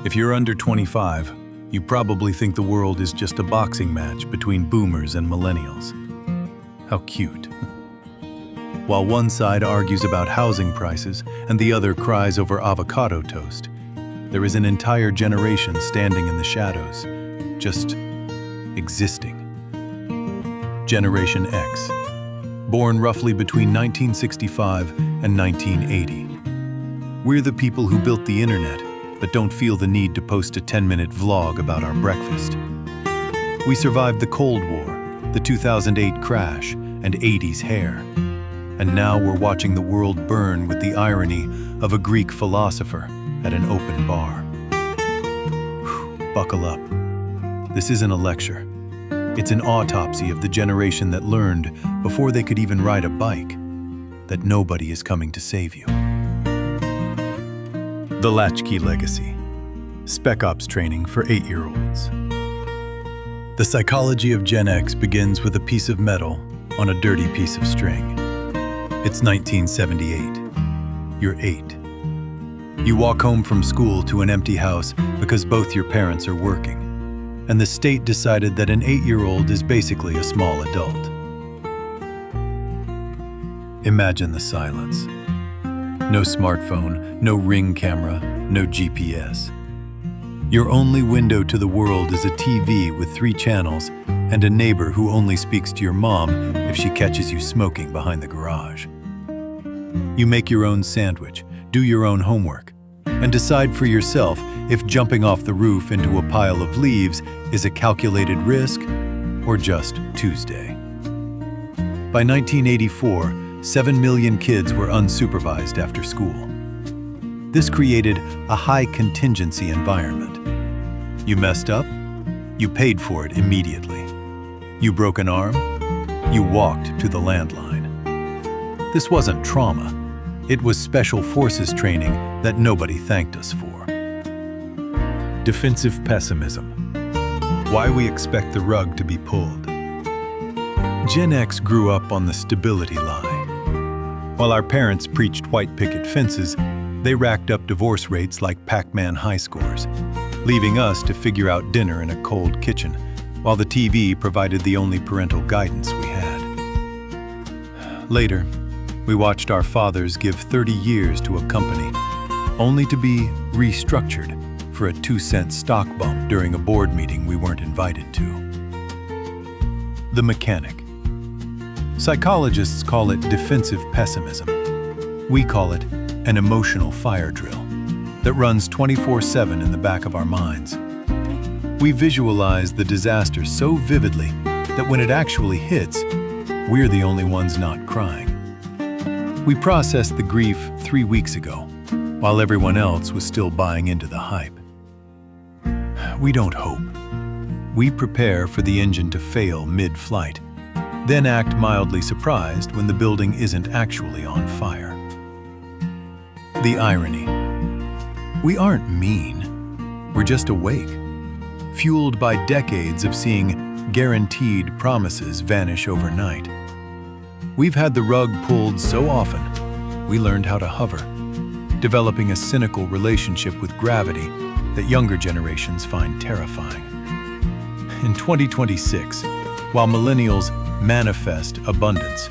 If you're under 25, you probably think the world is just a boxing match between boomers and millennials. How cute. While one side argues about housing prices and the other cries over avocado toast, there is an entire generation standing in the shadows, just existing. Generation X, born roughly between 1965 and 1980. We're the people who built the internet, but don't feel the need to post a 10-minute vlog about our breakfast. We survived the Cold War, the 2008 crash, and 80s hair. And now we're watching the world burn with the irony of a Greek philosopher at an open bar. Whew, buckle up. This isn't a lecture. It's an autopsy of the generation that learned, before they could even ride a bike, that nobody is coming to save you. The Latchkey Legacy. Spec Ops training for 8-year-olds. The psychology of Gen X begins with a piece of metal on a dirty piece of string. It's 1978. You're 8. You walk home from school to an empty house because both your parents are working, and the state decided that an 8-year-old is basically a small adult. Imagine the silence. No smartphone, no Ring camera, no GPS. Your only window to the world is a TV with 3 channels and a neighbor who only speaks to your mom if she catches you smoking behind the garage. You make your own sandwich, do your own homework, and decide for yourself if jumping off the roof into a pile of leaves is a calculated risk or just Tuesday. By 1984, 7 million kids were unsupervised after school. This created a high contingency environment. You messed up, you paid for it immediately. You broke an arm, you walked to the landline. This wasn't trauma, it was special forces training that nobody thanked us for. Defensive pessimism. Why we expect the rug to be pulled. Gen X grew up on the stability lie. While our parents preached white picket fences, they racked up divorce rates like Pac-Man high scores, leaving us to figure out dinner in a cold kitchen, while the TV provided the only parental guidance we had. Later, we watched our fathers give 30 years to a company, only to be restructured for a 2-cent stock bump during a board meeting we weren't invited to. The mechanic. Psychologists call it defensive pessimism. We call it an emotional fire drill that runs 24/7 in the back of our minds. We visualize the disaster so vividly that when it actually hits, we're the only ones not crying. We processed the grief 3 weeks ago, while everyone else was still buying into the hype. We don't hope. We prepare for the engine to fail mid-flight, then act mildly surprised when the building isn't actually on fire. The irony. We aren't mean. We're just awake, fueled by decades of seeing guaranteed promises vanish overnight. We've had the rug pulled so often, we learned how to hover, developing a cynical relationship with gravity that younger generations find terrifying. In 2026, while millennials manifest abundance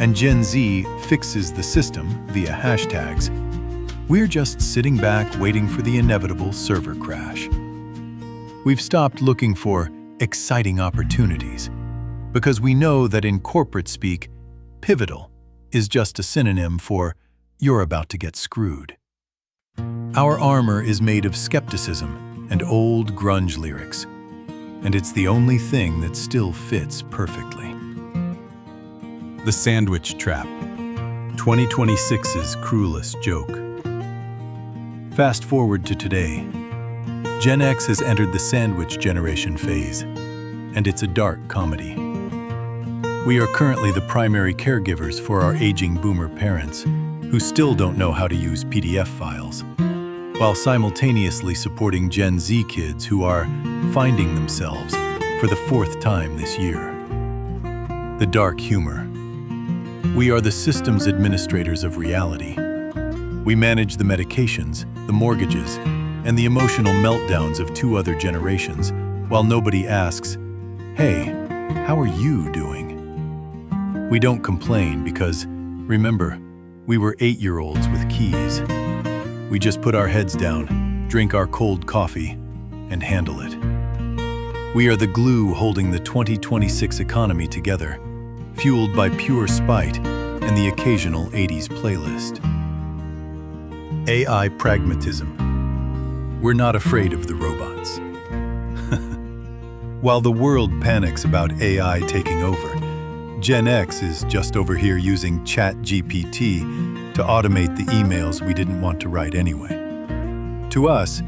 and Gen Z fixes the system via hashtags, we're just sitting back waiting for the inevitable server crash. We've stopped looking for exciting opportunities because we know that in corporate speak, pivotal is just a synonym for you're about to get screwed. Our armor is made of skepticism and old grunge lyrics, and it's the only thing that still fits perfectly. The Sandwich Trap, 2026's cruelest joke. Fast forward to today. Gen X has entered the sandwich generation phase, and it's a dark comedy. We are currently the primary caregivers for our aging boomer parents, who still don't know how to use PDF files, while simultaneously supporting Gen Z kids who are finding themselves for the 4th time this year. The dark humor. We are the systems administrators of reality. We manage the medications, the mortgages, and the emotional meltdowns of two other generations, while nobody asks, "Hey, how are you doing?" We don't complain because, remember, we were 8-year-olds with keys. We just put our heads down, drink our cold coffee, and handle it. We are the glue holding the 2026 economy together, fueled by pure spite and the occasional 80s playlist. AI pragmatism. We're not afraid of the robots. While the world panics about AI taking over, Gen X is just over here using ChatGPT to automate the emails we didn't want to write anyway. To us,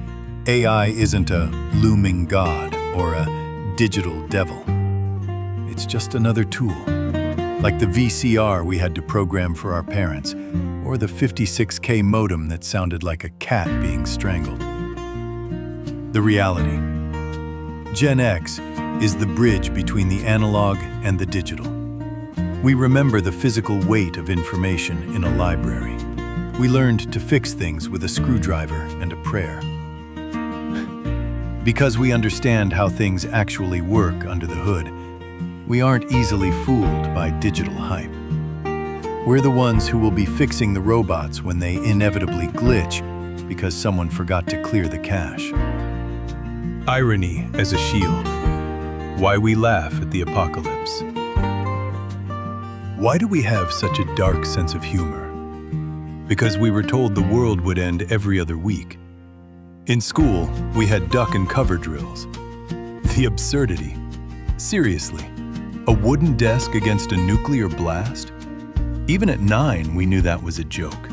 AI isn't a looming god or a digital devil. It's just another tool, like the VCR we had to program for our parents, or the 56K modem that sounded like a cat being strangled. The reality. Gen X is the bridge between the analog and the digital. We remember the physical weight of information in a library. We learned to fix things with a screwdriver and a prayer. Because we understand how things actually work under the hood, we aren't easily fooled by digital hype. We're the ones who will be fixing the robots when they inevitably glitch because someone forgot to clear the cache. Irony as a shield. Why we laugh at the apocalypse. Why do we have such a dark sense of humor? Because we were told the world would end every other week. In school, we had duck and cover drills. The absurdity. Seriously, a wooden desk against a nuclear blast? Even at 9, we knew that was a joke.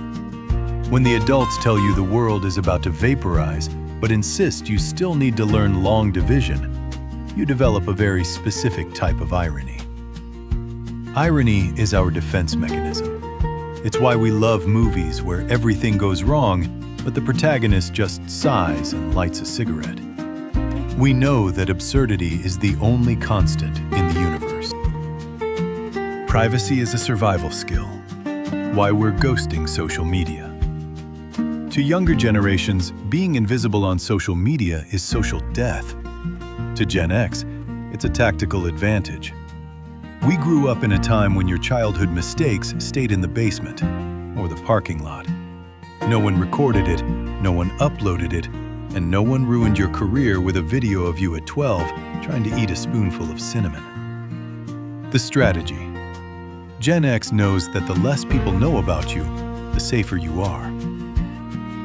When the adults tell you the world is about to vaporize, but insist you still need to learn long division, you develop a very specific type of irony. Irony is our defense mechanism. It's why we love movies where everything goes wrong, but the protagonist just sighs and lights a cigarette. We know that absurdity is the only constant in the universe. Privacy is a survival skill. Why we're ghosting social media. To younger generations, being invisible on social media is social death. To Gen X, it's a tactical advantage. We grew up in a time when your childhood mistakes stayed in the basement or the parking lot. No one recorded it, no one uploaded it, and no one ruined your career with a video of you at 12 trying to eat a spoonful of cinnamon. The strategy. Gen X knows that the less people know about you, the safer you are.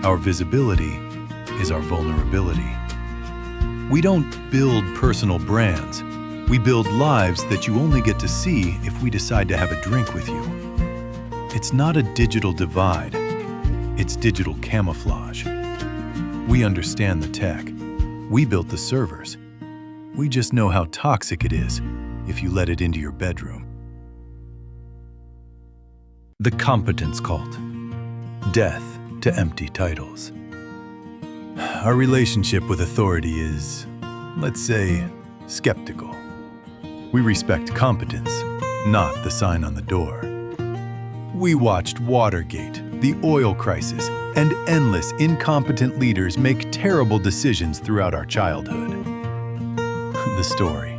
Our visibility is our vulnerability. We don't build personal brands. We build lives that you only get to see if we decide to have a drink with you. It's not a digital divide. It's digital camouflage. We understand the tech. We built the servers. We just know how toxic it is if you let it into your bedroom. The competence cult. Death to empty titles. Our relationship with authority is, let's say, skeptical. We respect competence, not the sign on the door. We watched Watergate, the oil crisis, and endless incompetent leaders make terrible decisions throughout our childhood. The story.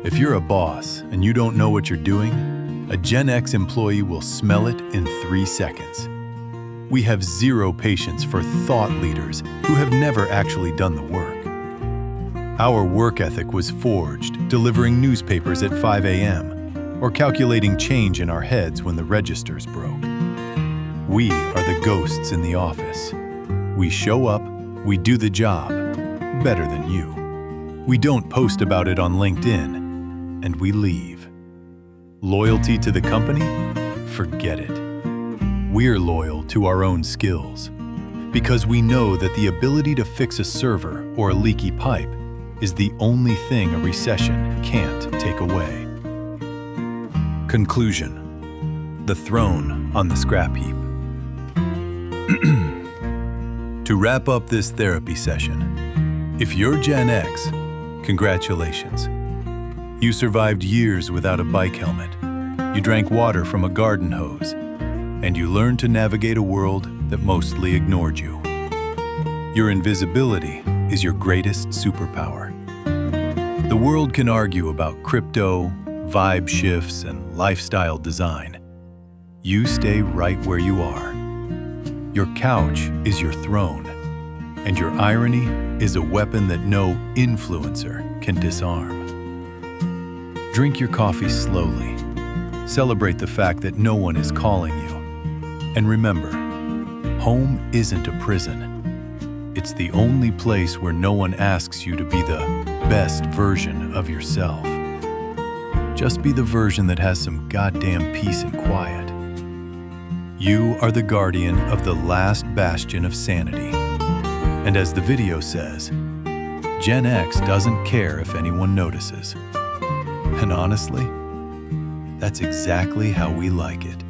If you're a boss and you don't know what you're doing, a Gen X employee will smell it in 3 seconds. We have zero patience for thought leaders who have never actually done the work. Our work ethic was forged delivering newspapers at 5 a.m. or calculating change in our heads when the registers broke. We are the ghosts in the office. We show up, we do the job, better than you. We don't post about it on LinkedIn, and we leave. Loyalty to the company? Forget it. We're loyal to our own skills because we know that the ability to fix a server or a leaky pipe is the only thing a recession can't take away. Conclusion. The throne on the scrap heap. To wrap up this therapy session, if you're Gen X, congratulations. You survived years without a bike helmet. You drank water from a garden hose. And you learned to navigate a world that mostly ignored you. Your invisibility is your greatest superpower. The world can argue about crypto, vibe shifts, and lifestyle design. You stay right where you are. Your couch is your throne, and your irony is a weapon that no influencer can disarm. Drink your coffee slowly. Celebrate the fact that no one is calling you. And remember, home isn't a prison. It's the only place where no one asks you to be the best version of yourself. Just be the version that has some goddamn peace and quiet. You are the guardian of the last bastion of sanity. And as the video says, Gen X doesn't care if anyone notices. And honestly, that's exactly how we like it.